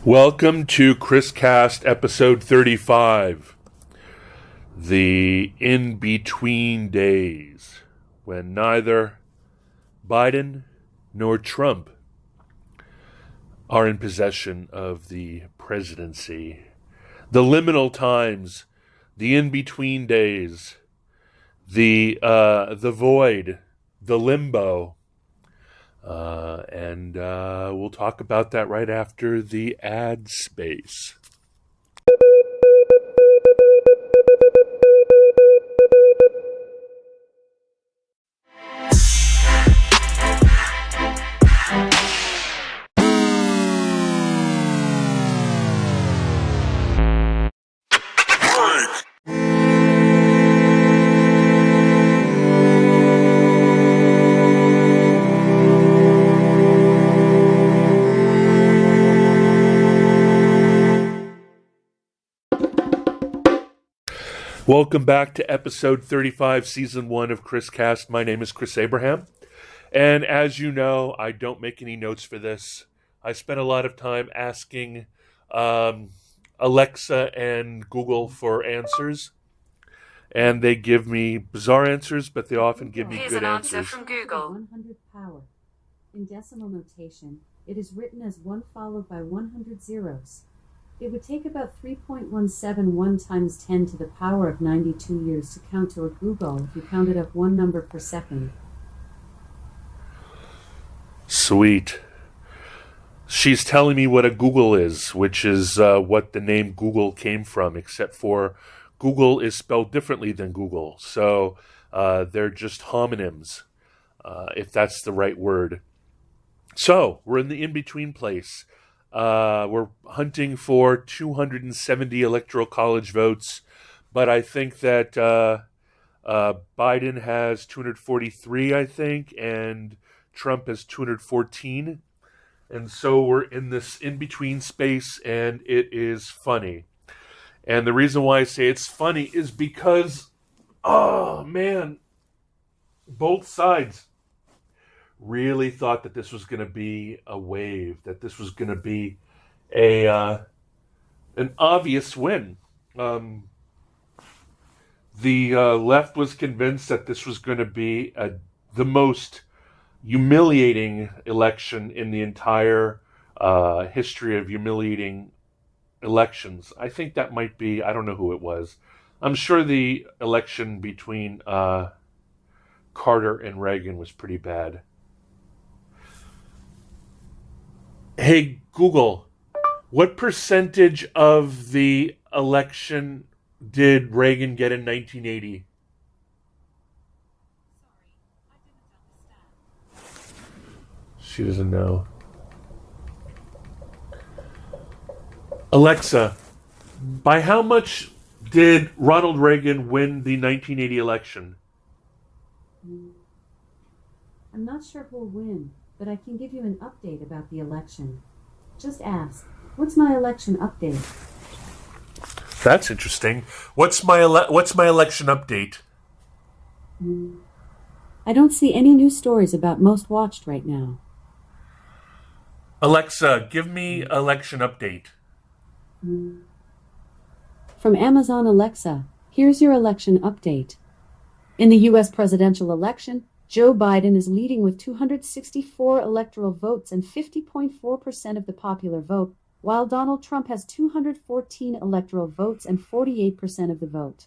Welcome to ChrisCast episode 35, the in-between days, when neither Biden nor Trump are in possession of the presidency. The liminal times, the in-between days, the void, the limbo. And we'll talk about that right after the ad space. Welcome back to episode 35, season 1 of ChrisCast. My name is Chris Abraham, and as you know, I don't make any notes for this. I spent a lot of time asking Alexa and Google for answers, and they give me bizarre answers, but they often give me good answers. Here's an answer from Google. 100 power. In decimal notation, it is written as 1 followed by 100 zeros. It would take about 3.171 times 10 to the power of 92 years to count to a Google if you counted up one number per second. Sweet. She's telling me what a Google is, which is what the name Google came from, except for Google is spelled differently than Google. So they're just homonyms, if that's the right word. So we're in the in-between place. We're hunting for 270 electoral college votes, but I think that Biden has 243, I think, and Trump has 214. And so we're in this in-between space, and it is funny. And the reason why I say it's funny is because, oh man, both sides really thought that this was going to be a wave, that this was going to be an obvious win. The left was convinced that this was going to be the most humiliating election in the entire history of humiliating elections. I think that might be, I don't know who it was. I'm sure the election between Carter and Reagan was pretty bad. Hey, Google, what percentage of the election did Reagan get in 1980? She doesn't know. Alexa, by how much did Ronald Reagan win the 1980 election? I'm not sure who'll win, but I can give you an update about the election. Just ask, what's my election update? That's interesting. What's my election update? I don't see any new stories about most watched right now. Alexa, give me election update. From Amazon Alexa, here's your election update. In the U.S. presidential election, Joe Biden is leading with 264 electoral votes and 50.4% of the popular vote, while Donald Trump has 214 electoral votes and 48% of the vote.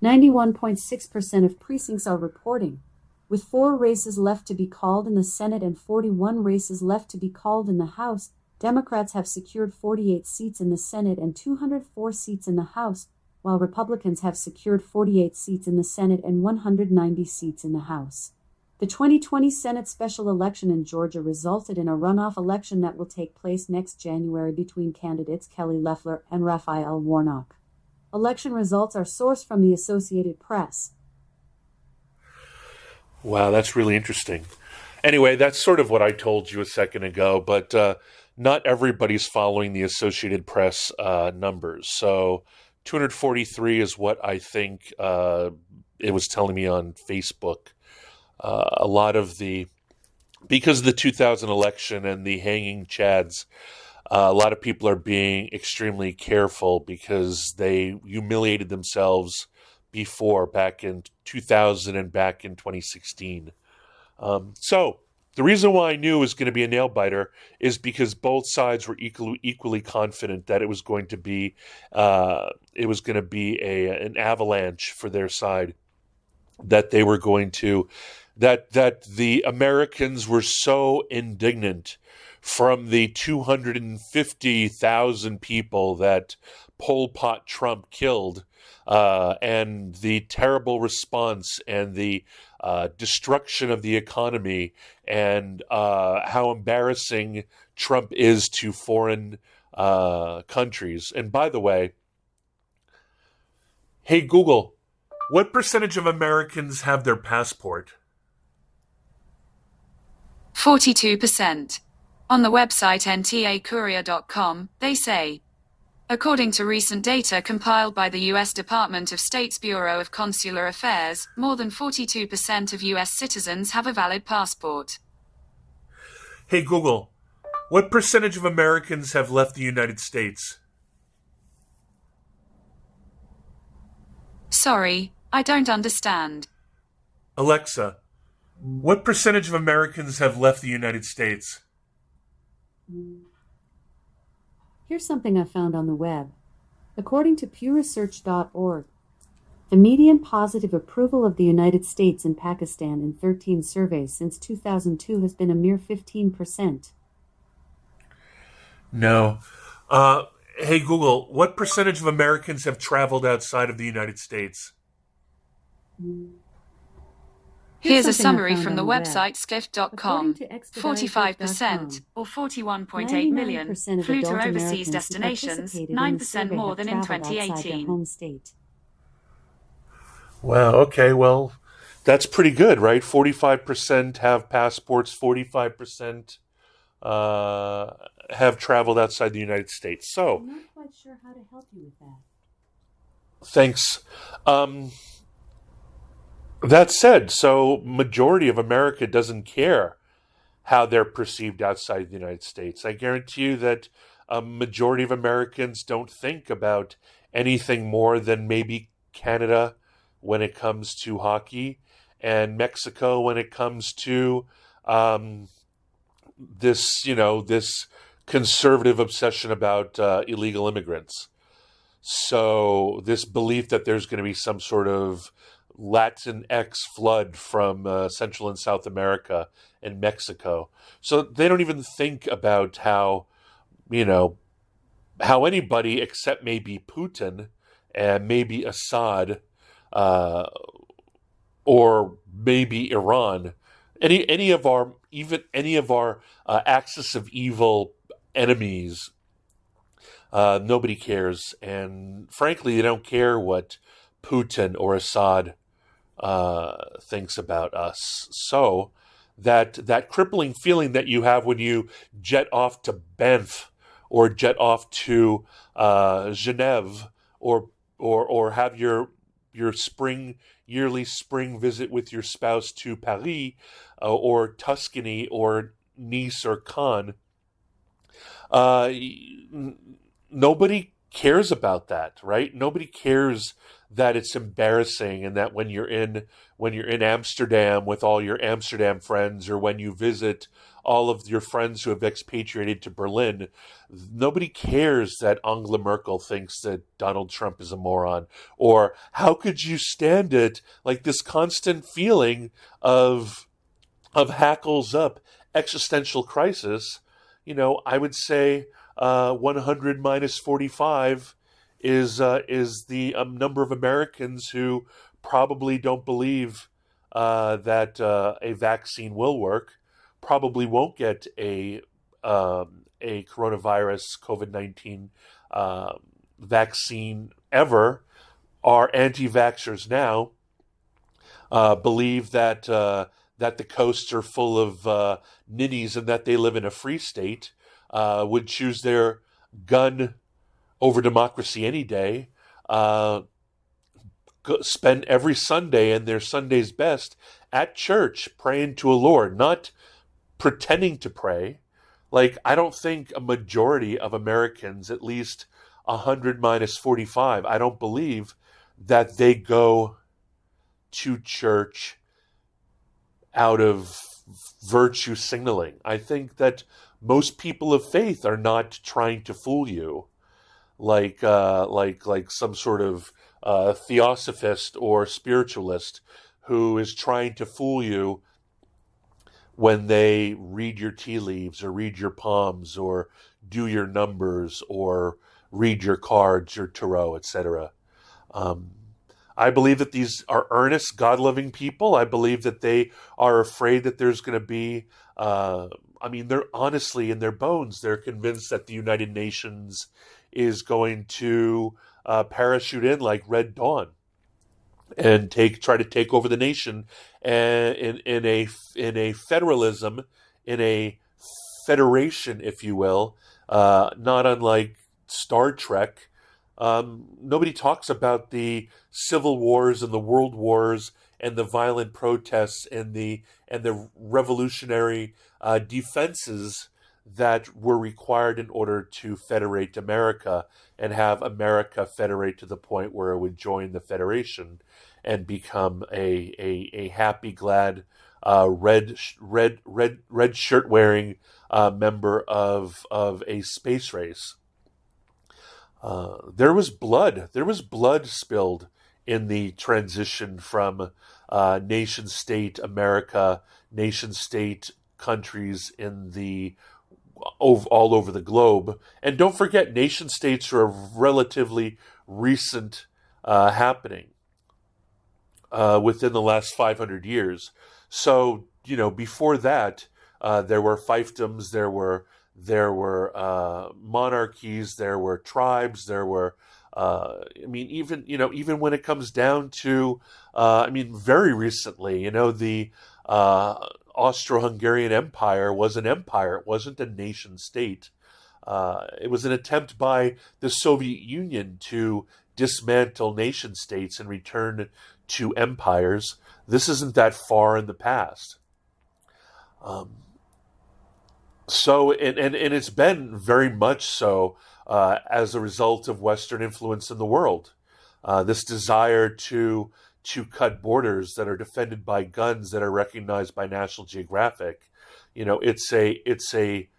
91.6% of precincts are reporting. With 4 races left to be called in the Senate and 41 races left to be called in the House, Democrats have secured 48 seats in the Senate and 204 seats in the House, while Republicans have secured 48 seats in the Senate and 190 seats in the House. The 2020 Senate special election in Georgia resulted in a runoff election that will take place next January between candidates Kelly Loeffler and Raphael Warnock. Election results are sourced from the Associated Press. Wow, that's really interesting. Anyway, that's sort of what I told you a second ago, but not everybody's following the Associated Press numbers. So 243 is what I think it was telling me on Facebook. A lot of because of the 2000 election and the hanging chads, a lot of people are being extremely careful because they humiliated themselves before, back in 2000 and back in 2016. So the reason why I knew it was going to be a nail biter is because both sides were equally confident that it was going to be an avalanche for their side, that they were going to that the Americans were so indignant from the 250,000 people that Pol Pot Trump killed, and the terrible response and the destruction of the economy, and how embarrassing Trump is to foreign countries. And by the way, hey Google, what percentage of Americans have their passport? 42%. On the website ntacourier.com, they say, according to recent data compiled by the U.S. Department of State's Bureau of Consular Affairs, more than 42% of U.S. citizens have a valid passport. Hey Google, what percentage of Americans have left the United States? Sorry, I don't understand. Alexa, what percentage of Americans have left the United States? Here's something I found on the web. According to pewresearch.org, the median positive approval of the United States and Pakistan in 13 surveys since 2002 has been a mere 15%. No. Hey Google, what percentage of Americans have traveled outside of the United States? Here's a summary from the website skift.com. 45%, or 41.8 million, flew to overseas destinations, 9% more than in 2018. Wow, okay, well, that's pretty good, right? 45% have passports, 45% have traveled outside the United States. So, I'm not quite sure how to help you with that. Thanks. That said, so majority of America doesn't care how they're perceived outside the United States. I guarantee you that a majority of Americans don't think about anything more than maybe Canada when it comes to hockey, and Mexico when it comes to this conservative obsession about illegal immigrants. So this belief that there's going to be some sort of Latinx flood from Central and South America and Mexico. So they don't even think about how anybody except maybe Putin and maybe Assad, or maybe Iran, any of our axis of evil enemies. Nobody cares, and frankly, they don't care what Putin or Assad thinks about us. So that crippling feeling that you have when you jet off to Banff or jet off to Geneva, or have your yearly spring visit with your spouse to Paris, or Tuscany or Nice or Cannes. Nobody cares about that, right? Nobody cares that it's embarrassing, and that when you're in Amsterdam with all your Amsterdam friends, or when you visit all of your friends who have expatriated to Berlin, nobody cares that Angela Merkel thinks that Donald Trump is a moron. Or how could you stand it? Like this constant feeling of hackles up existential crisis. I would say 100 minus 45 is the number of Americans who probably don't believe that a vaccine will work, probably won't get a coronavirus COVID-19 vaccine ever, are anti-vaxxers now, believe that that the coasts are full of ninnies and that they live in a free state, would choose their gun over democracy any day, spend every Sunday and their Sunday's best at church praying to a Lord, not pretending to pray. Like, I don't think a majority of Americans, at least 100 minus 45, I don't believe that they go to church out of virtue signaling. I think that most people of faith are not trying to fool you, like some sort of theosophist or spiritualist who is trying to fool you when they read your tea leaves or read your palms or do your numbers or read your cards, your tarot, etc. I believe that these are earnest, God-loving people. I believe that they are afraid that there's going to be, they're honestly in their bones, they're convinced that the United Nations is going to parachute in like Red Dawn and try to take over the nation, and in a federalism, in a federation, if you will, not unlike Star Trek. Nobody talks about the civil wars and the world wars and the violent protests and the revolutionary defenses that were required in order to federate America and have America federate to the point where it would join the Federation and become a happy, glad, red shirt wearing member of a space race. There was blood spilled in the transition from nation state America, nation state countries in the all over the globe. And don't forget, nation states are a relatively recent happening within the last 500 years. So, before that, there were fiefdoms, there were monarchies, there were tribes, there were even when it comes down to very recently, the Austro-Hungarian Empire was an empire. It wasn't a nation state. It was an attempt by the Soviet Union to dismantle nation states and return to empires. This isn't that far in the past. So it's been very much so as a result of Western influence in the world. This desire to cut borders that are defended by guns that are recognized by National Geographic. It's a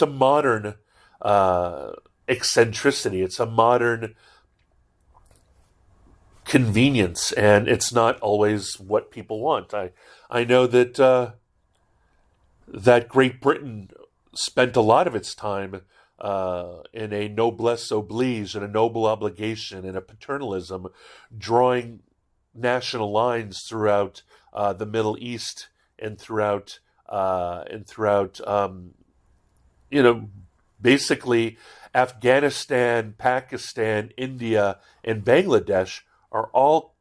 modern eccentricity. It's a modern convenience, and it's not always what people want. I know that that Great Britain spent a lot of its time in a noblesse oblige and a noble obligation and a paternalism, drawing national lines throughout the Middle East and throughout basically Afghanistan, Pakistan, India, and Bangladesh are all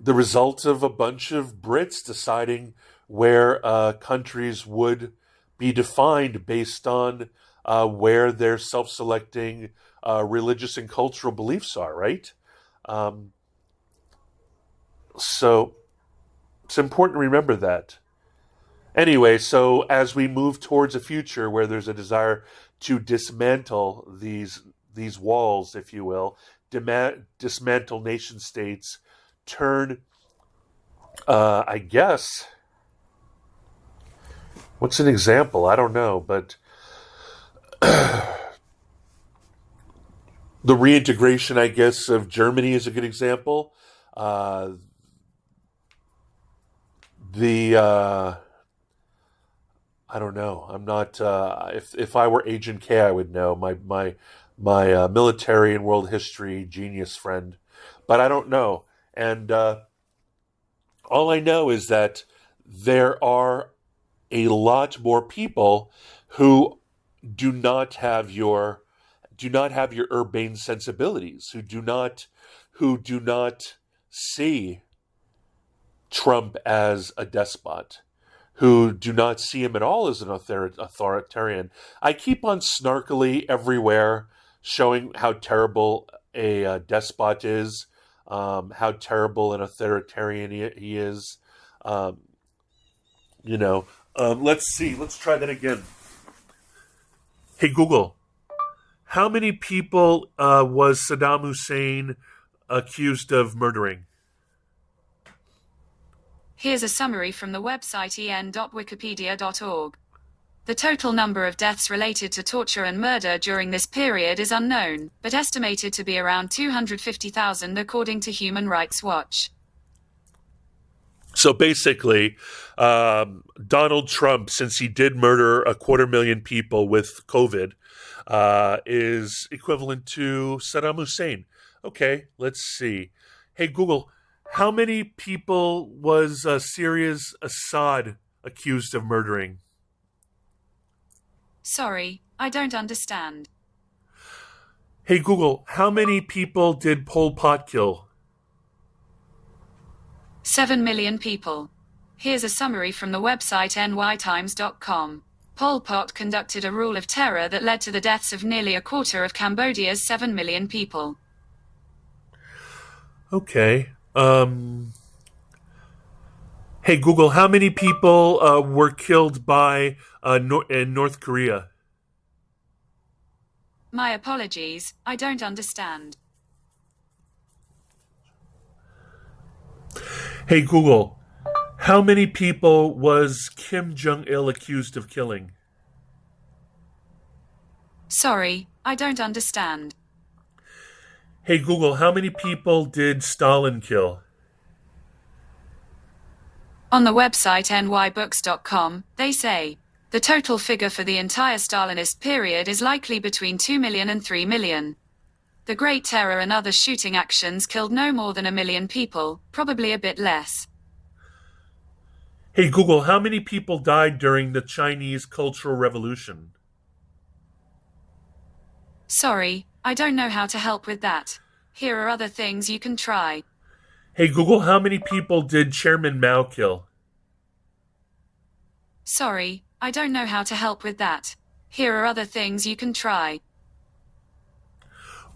the result of a bunch of Brits deciding where countries would be defined based on where their self-selecting religious and cultural beliefs are, right? So it's important to remember that. Anyway, so as we move towards a future where there's a desire to dismantle these walls, if you will, dismantle nation states, turn, I guess, what's an example? I don't know, but the reintegration, I guess, of Germany is a good example. I don't know. I'm not. If I were Agent K, I would know. My military and world history genius friend, but I don't know. And all I know is that there are a lot more people who do not have your do not have your urbane sensibilities, who do not see Trump as a despot, who do not see him at all as an authoritarian. I keep on snarkily everywhere showing how terrible a despot is, how terrible an authoritarian he is. Let's see. Let's try that again. Hey, Google, how many people was Saddam Hussein accused of murdering? Here's a summary from the website en.wikipedia.org. The total number of deaths related to torture and murder during this period is unknown, but estimated to be around 250,000 according to Human Rights Watch. So basically, Donald Trump, since he did murder 250,000 people with COVID, is equivalent to Saddam Hussein. Okay, let's see. Hey, Google, how many people was Syria's Assad accused of murdering? Sorry, I don't understand. Hey, Google, how many people did Pol Pot kill? 7 million people. Here's a summary from the website nytimes.com. Pol Pot conducted a rule of terror that led to the deaths of nearly a quarter of Cambodia's 7 million people. Okay. Hey, Google, how many people were killed by in North Korea? My apologies, I don't understand. Hey, Google, how many people was Kim Jong-il accused of killing? Sorry, I don't understand. Hey, Google, how many people did Stalin kill? On the website nybooks.com, they say, the total figure for the entire Stalinist period is likely between 2 million and 3 million. The Great Terror and other shooting actions killed no more than 1 million people, probably a bit less. Hey, Google, how many people died during the Chinese Cultural Revolution? Sorry, I don't know how to help with that. Here are other things you can try. Hey, Google, how many people did Chairman Mao kill? Sorry, I don't know how to help with that. Here are other things you can try.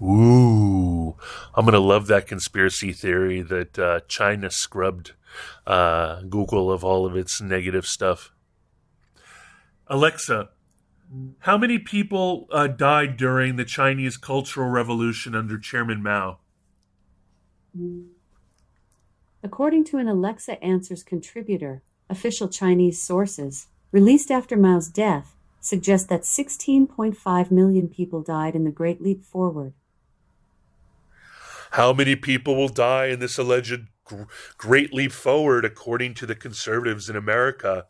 Ooh, I'm going to love that conspiracy theory that China scrubbed Google of all of its negative stuff. Alexa, how many people died during the Chinese Cultural Revolution under Chairman Mao? According to an Alexa Answers contributor, official Chinese sources, released after Mao's death, suggest that 16.5 million people died in the Great Leap Forward. How many people will die in this alleged Great Leap Forward, according to the conservatives in America?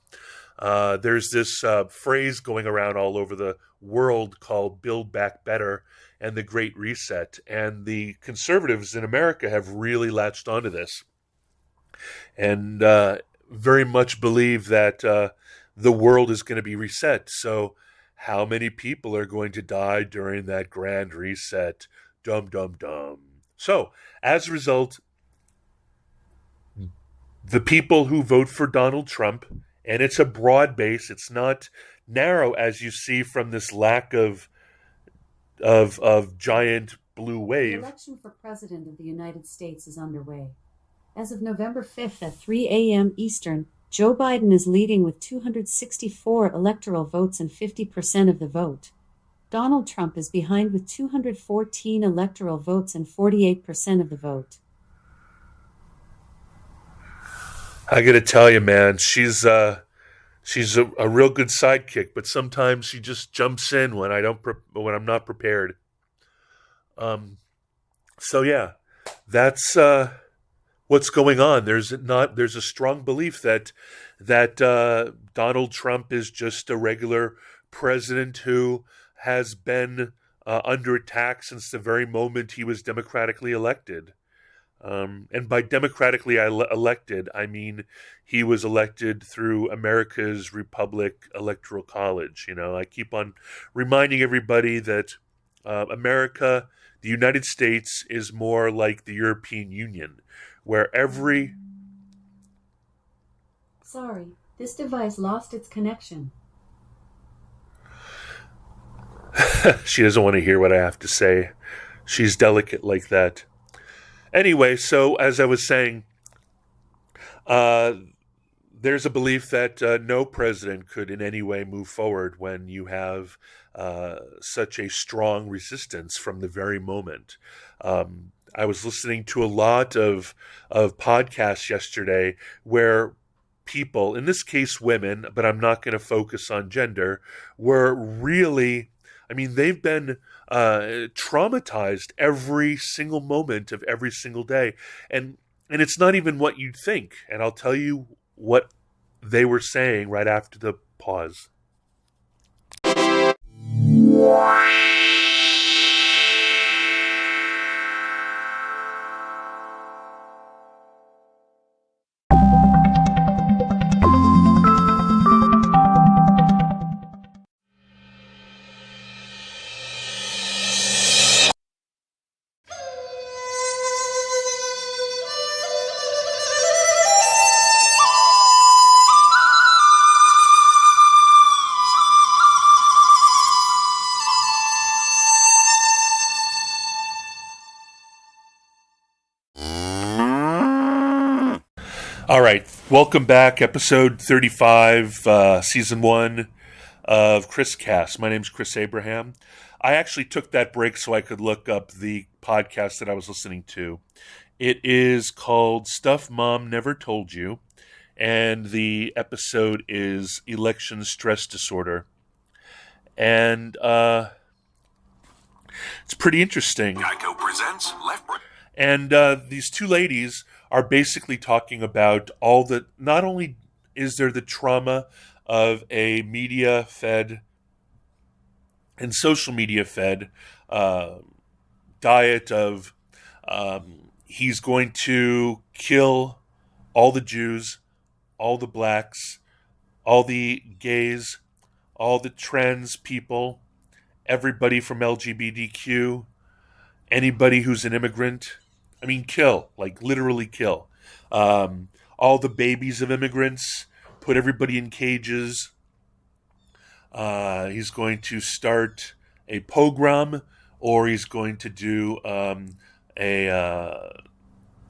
There's this phrase going around all over the world called Build Back Better and the Great Reset. And the conservatives in America have really latched onto this and very much believe that the world is going to be reset. So how many people are going to die during that grand reset? Dum, dum, dum. So as a result, the people who vote for Donald Trump, and it's a broad base, it's not narrow as you see from this lack of giant blue wave. The election for President of the United States is underway. As of November 5th at 3 a.m. Eastern, Joe Biden is leading with 264 electoral votes and 50% of the vote. Donald Trump is behind with 214 electoral votes and 48% of the vote. I got to tell you, man, she's a real good sidekick, but sometimes she just jumps in when when I'm not prepared. So yeah, that's what's going on. There's a strong belief that Donald Trump is just a regular president who has been under attack since the very moment he was democratically elected. And by democratically elected, I mean he was elected through America's Republic Electoral College. You know, I keep on reminding everybody that America, the United States, is more like the European Union, where every... Sorry, this device lost its connection. She doesn't want to hear what I have to say. She's delicate like that. Anyway, so as I was saying, there's a belief that no president could in any way move forward when you have such a strong resistance from the very moment. I was listening to a lot of podcasts yesterday where people, in this case women, but I'm not going to focus on gender, were really, I mean, they've been traumatized every single moment of every single day. And it's not even what you'd think. And I'll tell you what they were saying right after the pause. All right, welcome back, episode 35, season 1 of Chris Cast. My name's Chris Abraham. I actually took that break so I could look up the podcast that I was listening to. It is called Stuff Mom Never Told You, and the episode is Election Stress Disorder. And it's pretty interesting. Geico presents Left Brain. And these two ladies are basically talking about all the, not only is there the trauma of a media-fed and social media-fed diet of he's going to kill all the Jews, all the blacks, all the gays, all the trans people, everybody from LGBTQ, anybody who's an immigrant. I mean, kill, like literally kill. All the babies of immigrants, put everybody in cages. He's going to start a pogrom, or he's going to do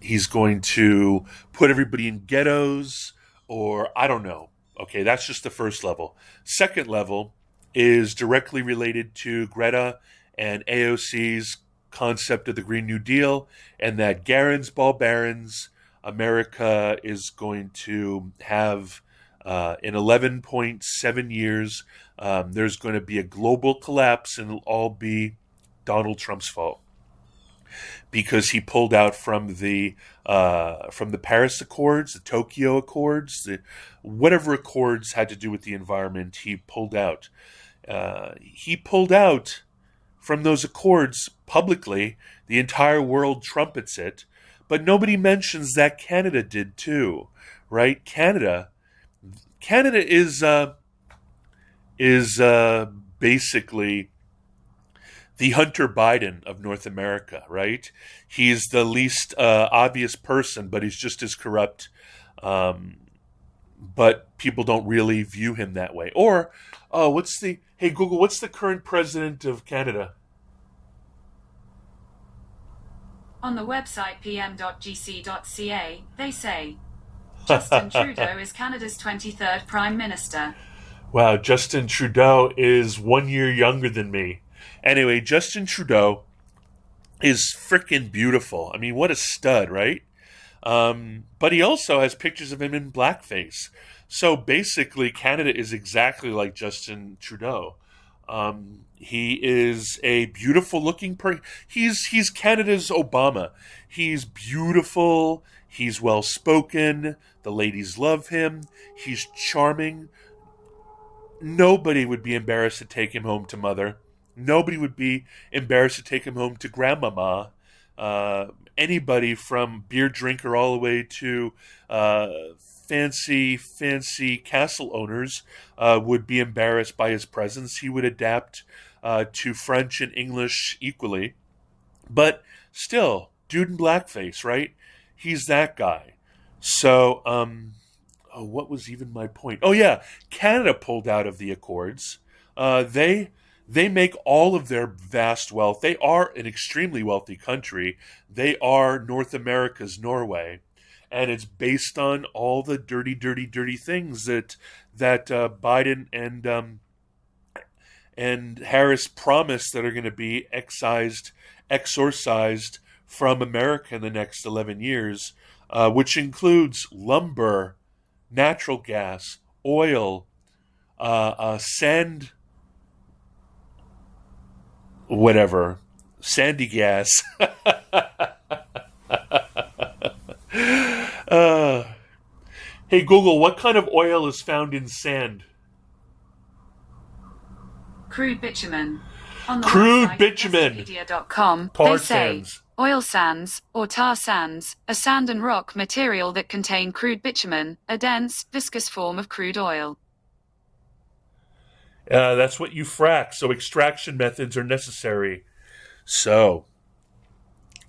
he's going to put everybody in ghettos, or I don't know. Okay, that's just the first level. Second level is directly related to Greta and AOC's concept of the Green New Deal, and that Garens Ball Barons, America is going to have in 11.7 years, there's going to be a global collapse, and it'll all be Donald Trump's fault because he pulled out from the Paris Accords, the Tokyo Accords, whatever accords had to do with the environment. He pulled out. He pulled out from those accords publicly. The entire world trumpets it, but nobody mentions that Canada did too, right? Canada is basically the Hunter Biden of North America, right? He's the least obvious person, but he's just as corrupt. But people don't really view him that way. Or, hey Google, what's the current president of Canada? On the website pm.gc.ca, they say, Justin Trudeau is Canada's 23rd Prime Minister. Wow, Justin Trudeau is 1 year younger than me. Anyway, Justin Trudeau is freaking beautiful. I mean, what a stud, right? But he also has pictures of him in blackface. So basically, Canada is exactly like Justin Trudeau. He is a beautiful looking person. He's Canada's Obama. He's beautiful. He's well spoken. The ladies love him. He's charming. Nobody would be embarrassed to take him home to mother. Nobody would be embarrassed to take him home to grandmama. Anybody from beer drinker all the way to fancy castle owners would be embarrassed by his presence. He would adapt to French and English equally. But still, dude in blackface, right? He's that guy. So, what was even my point? Oh yeah, Canada pulled out of the Accords. They make all of their vast wealth. They are an extremely wealthy country. They are North America's Norway, and it's based on all the dirty, dirty, dirty things that Biden and Harris promised that are going to be exorcised from America in the next 11 years, which includes lumber, natural gas, oil, sand, whatever, sandy gas. Hey Google, what kind of oil is found in sand? Crude bitumen. On the Crude website bitumen. Wikipedia.com, Tar they say sands. oil sands, or tar sands, are sand and rock material that contain crude bitumen, a dense, viscous form of crude oil. That's what you frack, so extraction methods are necessary. So,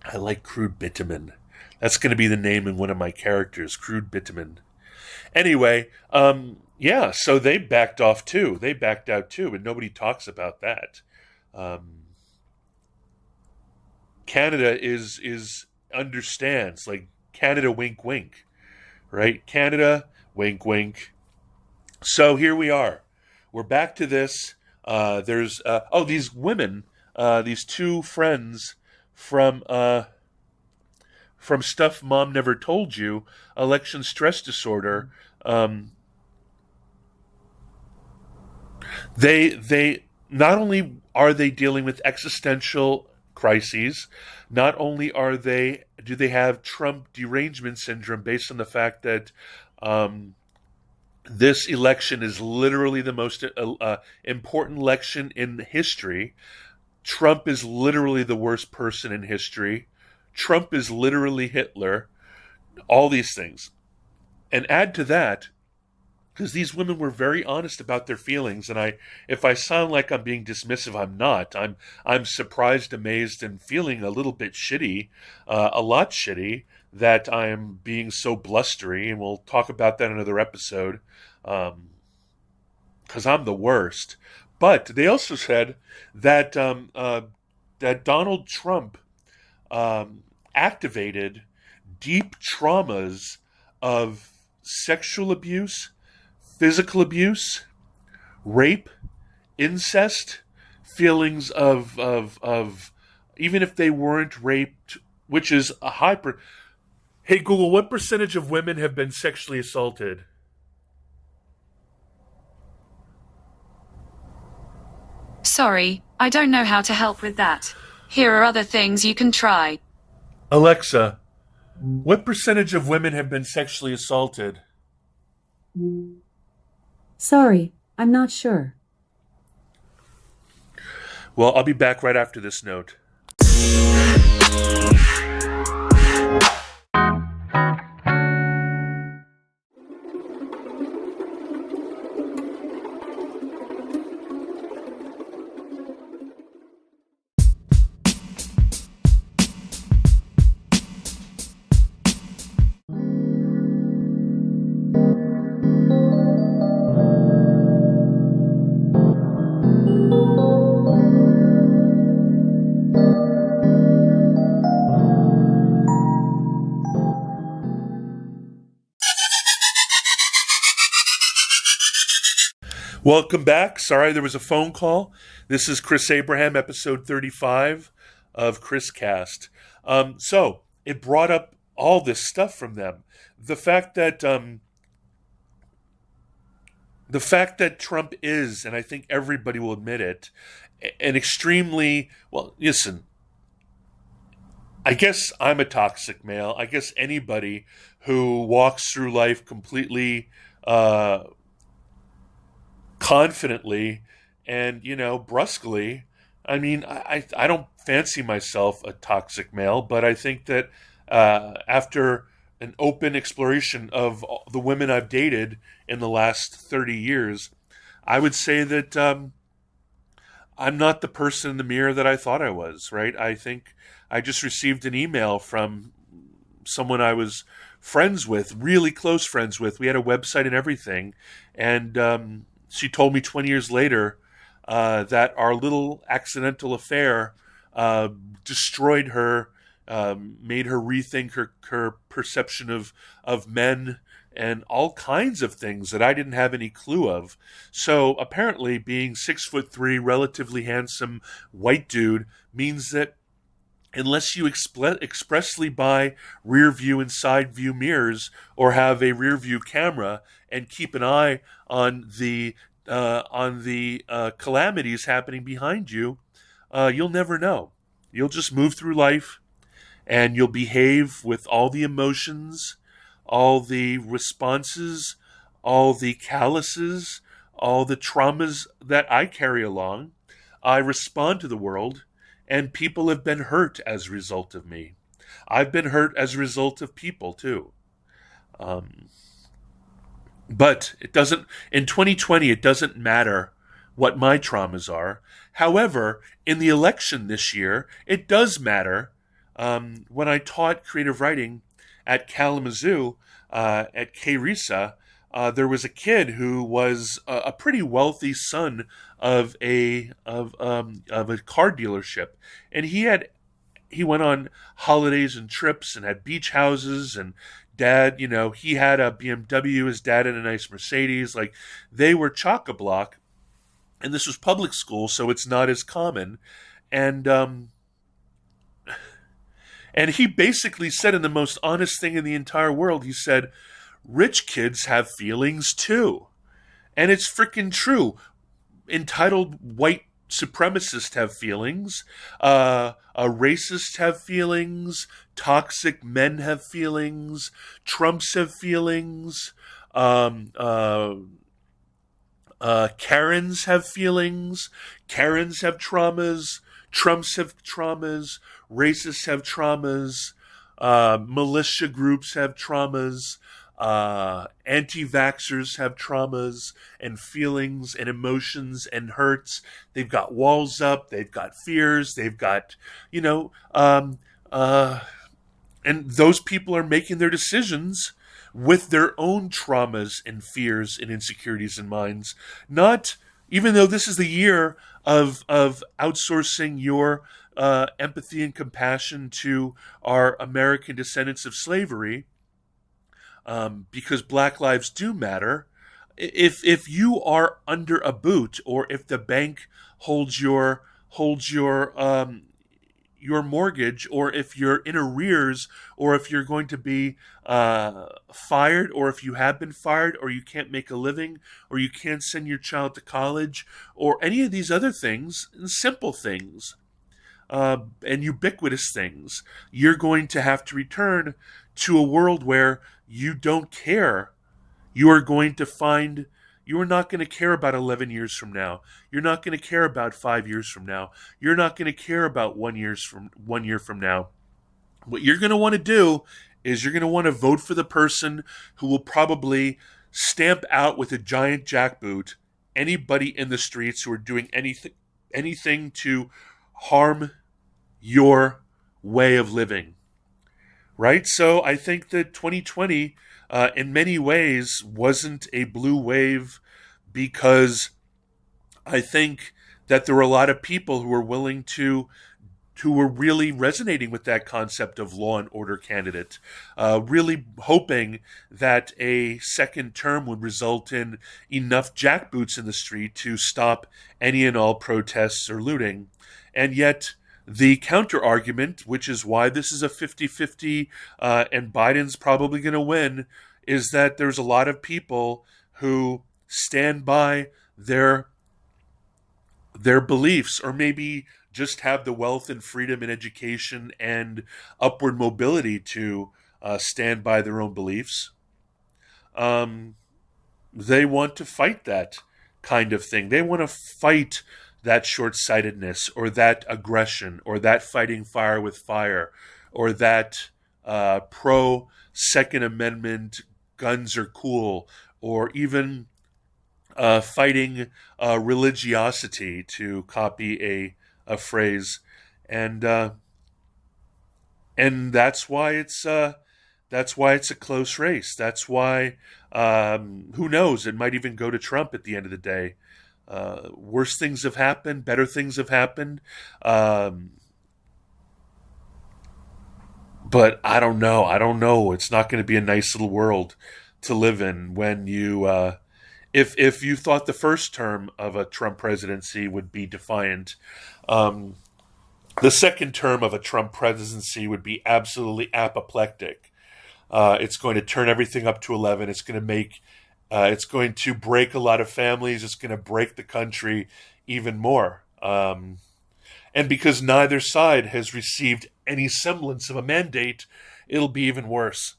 I like crude bitumen. That's going to be the name in one of my characters, crude bitumen. Anyway, yeah, so they backed off too. They backed out too, and nobody talks about that. Canada is understands, like Canada wink wink, right? Canada wink wink. So here we are. We're back to this. There's these women, these two friends from Stuff Mom Never Told You, election stress disorder. They not only are they dealing with existential crises, not only do they have Trump derangement syndrome based on the fact that this election is literally the most important election in history. Trump is literally the worst person in history. Trump is literally Hitler. All these things. And add to that, because these women were very honest about their feelings, and if I sound like I'm being dismissive, I'm not. I'm surprised, amazed, and feeling a little bit shitty, a lot shitty, that I'm being so blustery, and we'll talk about that in another episode, because I'm the worst. But they also said that that Donald Trump activated deep traumas of sexual abuse, physical abuse, rape, incest, feelings of even if they weren't raped, which is a Hey Google, what percentage of women have been sexually assaulted? Sorry, I don't know how to help with that. Here are other things you can try. Alexa, what percentage of women have been sexually assaulted? Sorry, I'm not sure. Well, I'll be back right after this note. Welcome back. Sorry, there was a phone call. This is Chris Abraham, episode 35 of Chris Cast. So it brought up all this stuff from them. The fact that Trump is, and I think everybody will admit it, an extremely, well, listen, I guess I'm a toxic male. I guess anybody who walks through life completely confidently and, brusquely. I mean, I don't fancy myself a toxic male, but I think that after an open exploration of the women I've dated in the last 30 years, I would say that I'm not the person in the mirror that I thought I was, right? I think I just received an email from someone I was friends with, really close friends with. We had a website and everything. And she told me 20 years later that our little accidental affair uh, destroyed her, made her rethink her perception of men and all kinds of things that I didn't have any clue of. So apparently, being 6'3", relatively handsome white dude means that unless you expressly buy rear view and side view mirrors or have a rear view camera and keep an eye on the calamities happening behind you, you'll never know. You'll just move through life and you'll behave with all the emotions, all the responses, all the calluses, all the traumas that I carry along. I respond to the world, and people have been hurt as a result of me. I've been hurt as a result of people too. Um, but it doesn't, in 2020, it doesn't matter what my traumas are. However, in the election this year, it does matter. When I taught creative writing at Kalamazoo, at KRISA, there was a kid who was a pretty wealthy son of a car dealership, and he went on holidays and trips and had beach houses, and dad, he had a BMW, his dad had a nice Mercedes. Like, they were chock-a-block, and this was public school, so it's not as common. And he basically said, in the most honest thing in the entire world, he said, rich kids have feelings too. And it's freaking true. Entitled white supremacists have feelings. Racists have feelings. Toxic men have feelings. Trumps have feelings. Karens have feelings. Karens have traumas. Trumps have traumas. Racists have traumas. Militia groups have traumas. Anti-vaxxers have traumas and feelings and emotions and hurts. They've got walls up. They've got fears. They've got, and those people are making their decisions with their own traumas and fears and insecurities in minds. Not, even though this is the year of outsourcing your empathy and compassion to our American descendants of slavery, because Black lives do matter. If you are under a boot, or if the bank holds your mortgage, or if you're in arrears, or if you're going to be fired, or if you have been fired, or you can't make a living, or you can't send your child to college, or any of these other things, simple things, and ubiquitous things, you're going to have to return to a world where you don't care. You are going to find, you are not going to care about 11 years from now. You're not going to care about 5 years from now. You're not going to care about 1 year from now. What you're going to want to do is you're going to want to vote for the person who will probably stamp out with a giant jackboot anybody in the streets who are doing anything to harm your way of living. Right? So I think that 2020, in many ways, wasn't a blue wave, because I think that there were a lot of people who were really resonating with that concept of law and order candidate, really hoping that a second term would result in enough jackboots in the street to stop any and all protests or looting. And yet, the counter argument, which is why this is a 50-50 and Biden's probably going to win, is that there's a lot of people who stand by their beliefs, or maybe just have the wealth and freedom and education and upward mobility to stand by their own beliefs. They want to fight that kind of thing. They want to fight that short-sightedness, or that aggression, or that fighting fire with fire, or that pro-Second Amendment guns are cool, or even fighting religiosity, to copy a phrase, and that's why it's a close race. That's why who knows? It might even go to Trump at the end of the day. Worse things have happened. Better things have happened. But I don't know. I don't know. It's not going to be a nice little world to live in when you, if you thought the first term of a Trump presidency would be defiant, the second term of a Trump presidency would be absolutely apoplectic. It's going to turn everything up to 11. It's going to make, it's going to break a lot of families. It's going to break the country even more. And because neither side has received any semblance of a mandate, it'll be even worse.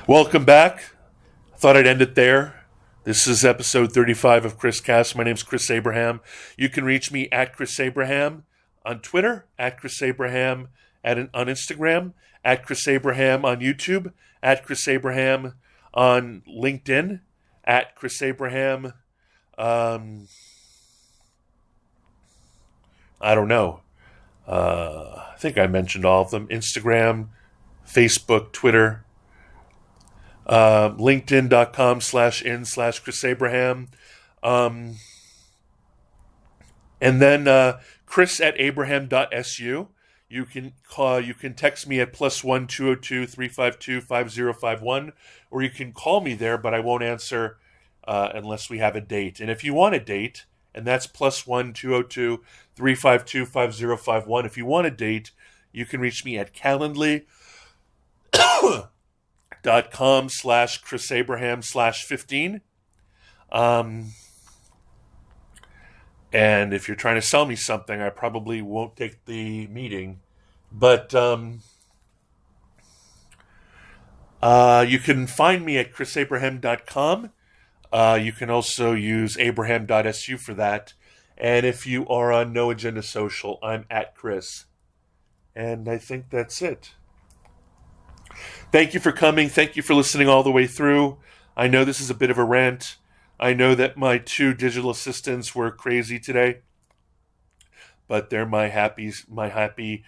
Welcome back. I thought I'd end it there. This is episode 35 of Chris Cast. My name's Chris Abraham. You can reach me at Chris Abraham on Twitter, at Chris Abraham on Instagram, at Chris Abraham on YouTube, at Chris Abraham on LinkedIn, at Chris Abraham. I don't know. I think I mentioned all of them. Instagram, Facebook, Twitter. LinkedIn.com/in/Chris Abraham. And then Chris at Abraham.su. You can text me at +1 202 352 5051, or you can call me there, but I won't answer unless we have a date. And if you want a date, and that's +1 202 352 5051, if you want a date, you can reach me at Calendly. .com/Chris Abraham/15. And if you're trying to sell me something, I probably won't take the meeting. But you can find me at chrisabraham.com. You can also use abraham.su for that. And if you are on No Agenda Social, I'm at Chris. And I think that's it. Thank you for coming. Thank you for listening all the way through. I know this is a bit of a rant. I know that my two digital assistants were crazy today, but they're my happy sidekicks.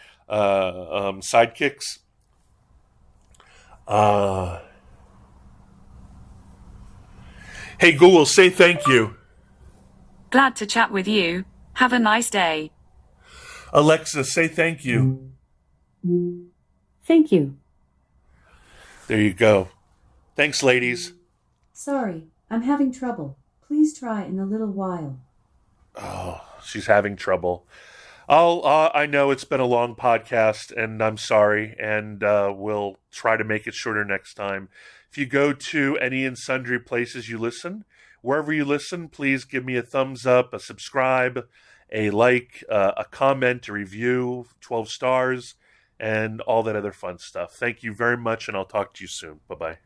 Hey, Google, say thank you. Glad to chat with you. Have a nice day. Alexa, say thank you. Thank you. There you go. Thanks, ladies. Sorry, I'm having trouble. Please try in a little while. Oh, she's having trouble. I know it's been a long podcast, and I'm sorry, and we'll try to make it shorter next time. If you go to any and sundry places you listen, wherever you listen, please give me a thumbs up, a subscribe, a like, a comment, a review, 12 stars, and all that other fun stuff. Thank you very much, and I'll talk to you soon. Bye-bye.